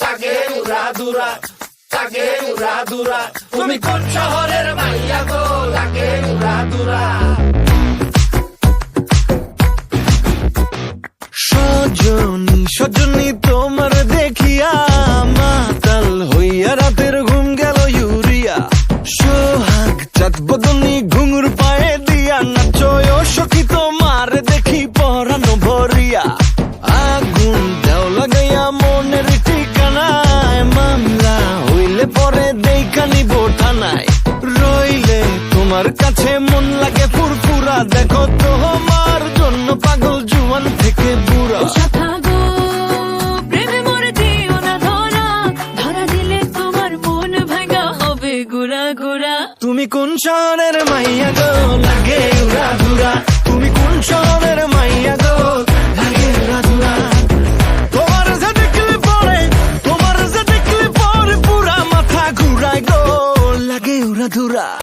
লাগে উড়াদুরা, লাগে উড়াদুরা। তুমি কোন শহরের মাইয়া গো, লাগে উড়াদুরা। সজনী সজনী তোমার দেখিয়া মাতাল হইয়া রাতের ঘুম গেল ইউরিয়া। সোহাগ চাঁদ বদনী ঘুঙুর পায়ে দিয়া নাচয় সখী তোমার দেখি পরানো ভরিয়া। আগুন দাও লাগাইয়া মনের ঠিকানায়, মামলা হইলে পরে দেখা নিব থানায়। রইলে তোমার কাছে মন লাগে ফুরফুরা, দেখো তোমার জন্য পাগল জুয়ান থেকে বুড়া। তুমি কোন শহরের মাইয়া গো, লাগে উড়াদুরা। তুমি কোন শহরের মাইয়া গো, লাগে উড়াদুরা। তোমার যে দেখলে পরে, তোমার যে দেখলে পরে পুরা মাথা ঘুরায় গো, লাগে উড়াদুরা।